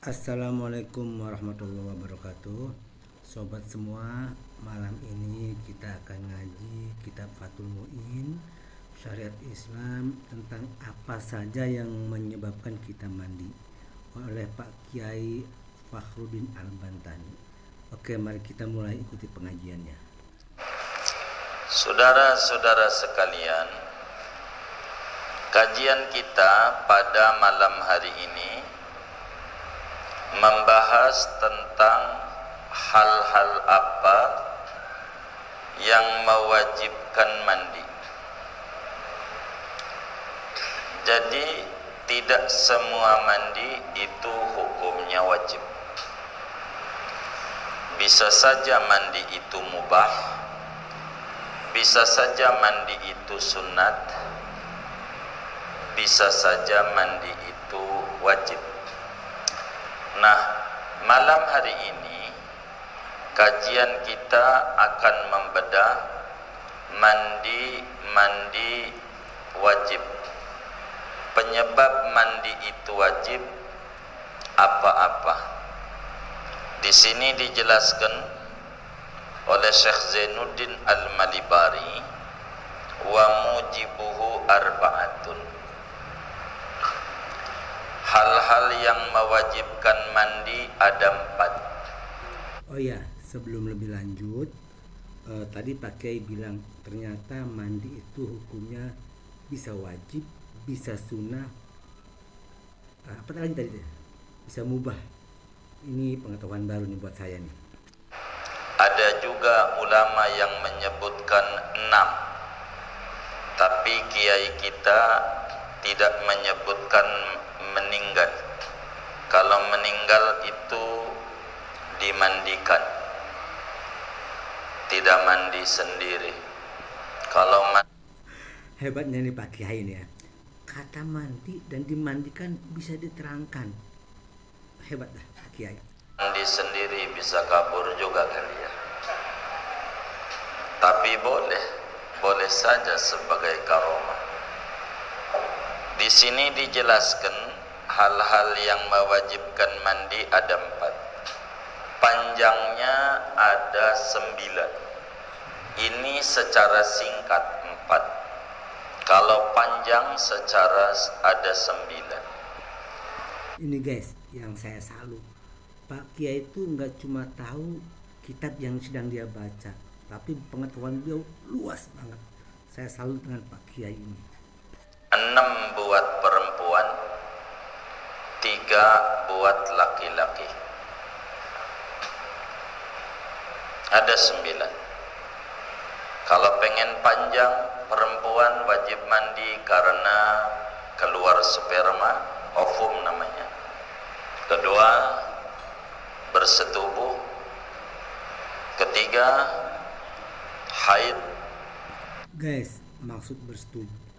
Assalamualaikum warahmatullahi wabarakatuh. Sobat semua, malam ini kita akan ngaji kitab Fathul Mu'in Syariat Islam tentang apa saja yang menyebabkan kita mandi oleh Pak Kiai Fakhruddin Al-Bantani. Oke, mari kita mulai ikuti pengajiannya. Saudara-saudara sekalian, kajian kita pada malam hari ini membahas tentang hal-hal apa yang mewajibkan mandi. Jadi tidak semua mandi itu hukumnya wajib. Bisa saja mandi itu mubah, bisa saja mandi itu sunat, bisa saja mandi itu wajib. Nah, malam hari ini kajian kita akan membedah mandi wajib. Penyebab mandi itu wajib apa-apa. Di sini dijelaskan oleh Syekh Zainuddin Al-Malibari, wa mujibuhu arba'atun. Hal-hal yang mewajibkan mandi ada 4. Oh ya, sebelum lebih lanjut, tadi Pak Kiai bilang ternyata mandi itu hukumnya bisa wajib, bisa sunnah, apa lagi tadi? Bisa mubah. Ini pengetahuan baru nih buat saya nih. Ada juga ulama yang menyebutkan 6, tapi kiai kita tidak menyebutkan meninggal. Kalau meninggal itu dimandikan, tidak mandi sendiri. Kalau Hebatnya nih Pak Kiai ini ya, kata mandi dan dimandikan bisa diterangkan. Hebat dah Pak Kiai. Mandi sendiri bisa kabur juga kali ya. Tapi boleh saja sebagai karomah. Di sini dijelaskan hal-hal yang mewajibkan mandi ada 4. Panjangnya ada 9. Ini secara singkat 4. Kalau panjang secara ada 9. Ini guys, yang saya salut, Pak Kiai itu nggak cuma tahu kitab yang sedang dia baca, tapi pengetahuan beliau luas banget. Saya salut dengan Pak Kiai ini. 6 buat perempuan, 3 buat laki-laki. Ada 9. Kalau pengen panjang, perempuan wajib mandi karena keluar sperma, ovum namanya. Kedua, bersetubuh. Ketiga, haid. Guys, maksud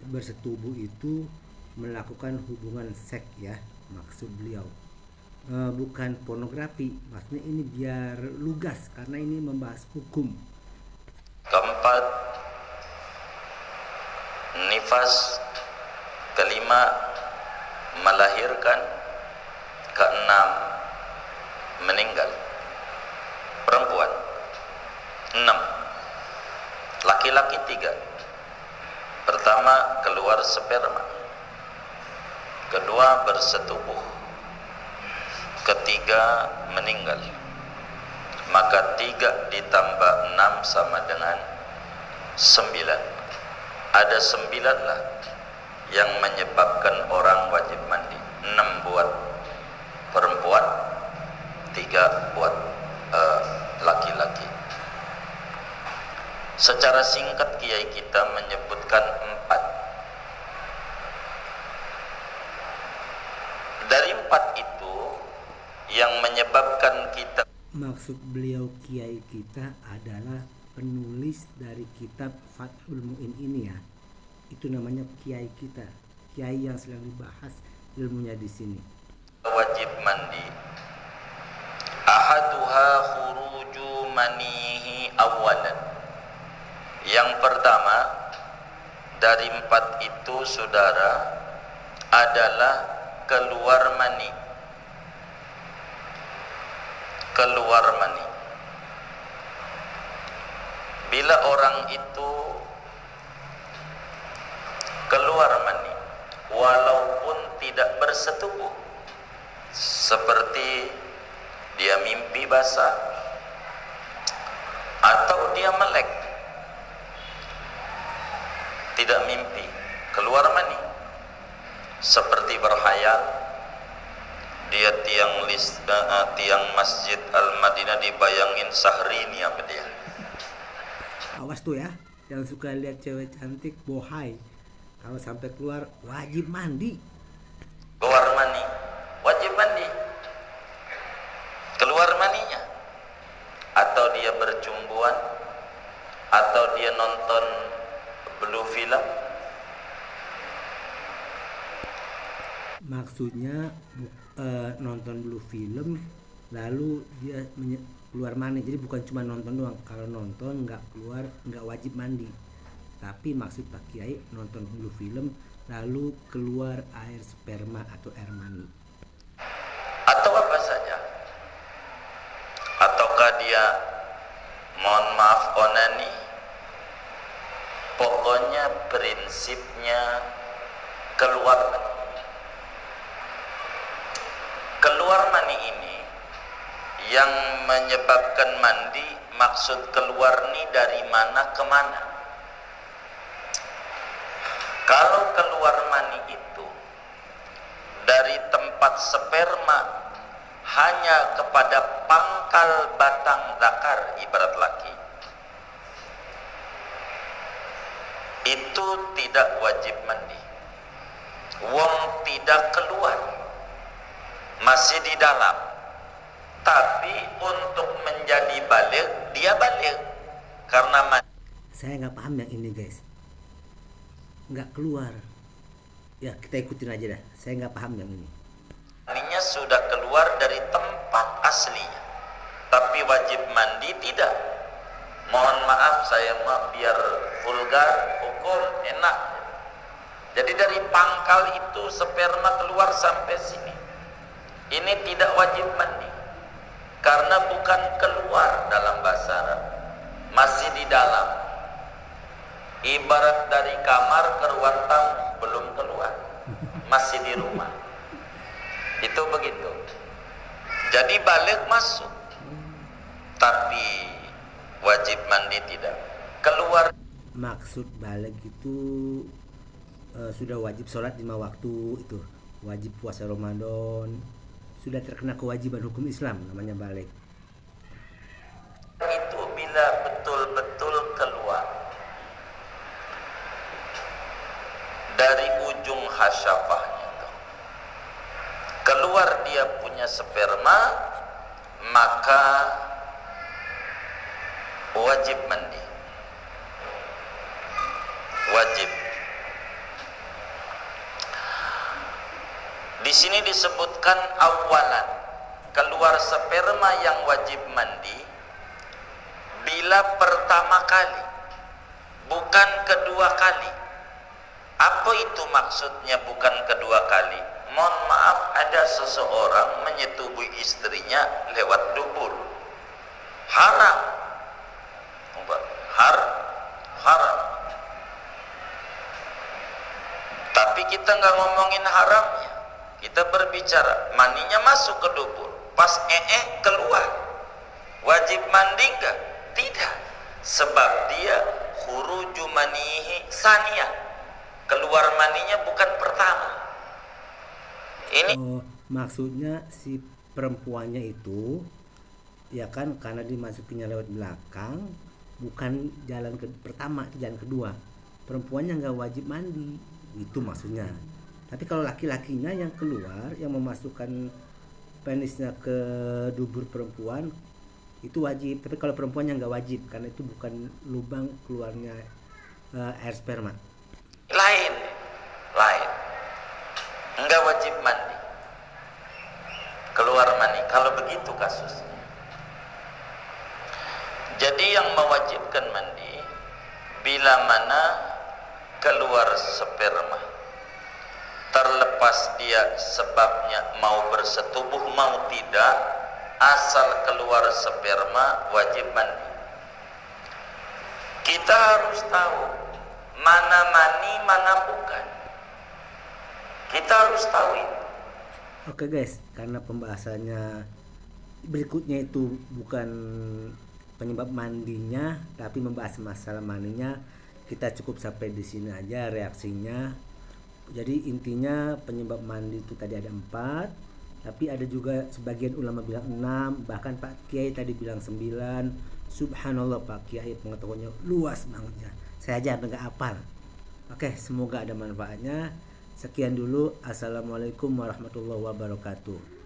bersetubuh itu melakukan hubungan seks ya, maksud beliau. Bukan pornografi, maksudnya ini biar lugas karena ini membahas hukum. Keempat, nifas. Kelima, melahirkan. Keenam, meninggal. Perempuan 6, laki-laki 3. Pertama, keluar sperma. Kedua, bersetubuh. Ketiga, meninggal. Maka 3 ditambah 6 sama dengan 9. Ada 9 lah yang menyebabkan orang wajib mandi. 6 buat perempuan, 3 buat laki-laki. Secara singkat kiai kita menyebutkan 4. Dari 4 itu yang menyebabkan kita, Maksud beliau kiai kita adalah penulis dari kitab Fathul Mu'in ini ya. Itu namanya kiai kita, kiai yang sedang dibahas ilmunya di sini. wajib mandi. Ahaduha khuruju manihi awalan. Yang pertama dari 4 itu saudara adalah keluar mani. keluar mani. Bila orang itu keluar mani walaupun tidak bersetubuh, seperti dia mimpi basah atau dia melek, tidak mimpi, keluar mani, seperti berhayal, dia tiang Masjid Al-Madinah dibayangin Sahrini apa dia. Awas tuh ya, yang suka lihat cewek cantik bohai, kalau sampai keluar wajib mandi. Keluar mani, wajib mandi. Keluar maninya, atau dia bercumbuan, atau dia nonton blue film. Maksudnya nonton blue film lalu dia keluar mani, jadi bukan cuma nonton doang. Kalau nonton nggak keluar, nggak wajib mandi. Tapi maksud Pak Kiai nonton blue film lalu keluar air sperma atau air mani. Atau apa saja. Ataukah dia, mohon maaf, onani. Pokoknya prinsipnya keluar mani. Keluar mani ini yang menyebabkan mandi, maksud keluar ini dari mana ke mana. Kalau keluar mani itu dari tempat sperma hanya kepada pangkal batang zakar, ibarat laki, itu tidak wajib mandi. Wong tidak keluar, masih di dalam. Tapi untuk menjadi baligh, dia baligh karena mandi. Saya nggak paham yang ini guys, nggak keluar. Ya kita ikutin aja dah, saya nggak paham yang ini. Mandinya sudah keluar dari tempat aslinya, tapi wajib mandi tidak. Mohon maaf, saya biar vulgar, hukum enak. Jadi dari pangkal itu sperma keluar sampai sini, ini tidak wajib mandi, karena bukan keluar dalam bahasa Arab, masih di dalam. Ibarat dari kamar keluar tamu, belum keluar, masih di rumah. Itu begitu. Jadi balik masuk, tapi wajib mandi tidak. Keluar. Maksud balik itu sudah wajib sholat 5 waktu, itu wajib puasa Ramadan, sudah terkena kewajiban hukum Islam, namanya balik. Itu bila betul-betul keluar dari ujung hasyafahnya itu, keluar dia punya sperma, maka wajib mandi, wajib. Di sini disebutkan awalan, keluar sperma yang wajib mandi bila pertama kali, bukan kedua kali. Apa itu maksudnya bukan kedua kali? Mohon maaf, ada seseorang menyetubuhi istrinya lewat dubur, haram. Haram. Tapi kita nggak ngomongin haramnya, kita berbicara maninya masuk ke dubur, pas keluar, wajib mandi nggak? Tidak, sebab dia khuruju manihi saniyah, keluar maninya bukan pertama. Ini maksudnya si perempuannya itu ya kan, karena dimasukinya lewat belakang, bukan jalan pertama, jalan kedua. Perempuannya nggak wajib mandi, itu maksudnya. Tapi kalau laki-lakinya yang keluar, yang memasukkan penisnya ke dubur perempuan, itu wajib. Tapi kalau perempuannya nggak wajib, karena itu bukan lubang keluarnya air sperma. Lain, nggak wajib mandi, keluar mani. Kalau begitu kasusnya. Jadi yang mewajibkan mandi bila mana keluar sperma, terlepas dia sebabnya mau bersetubuh mau tidak, asal keluar sperma wajib mandi. Kita harus tahu mana mani, mana bukan. Kita harus tahu itu. Oke guys, karena pembahasannya berikutnya itu bukan penyebab mandinya, tapi membahas masalah maninya, kita cukup sampai di sini aja reaksinya. Jadi intinya penyebab mandi itu tadi ada 4, tapi ada juga sebagian ulama bilang 6, bahkan Pak Kiai tadi bilang 9. Subhanallah, Pak Kiai pengetahuannya luas bangetnya. Saya aja nggak hafal. Oke, semoga ada manfaatnya. Sekian dulu. Assalamualaikum warahmatullahi wabarakatuh.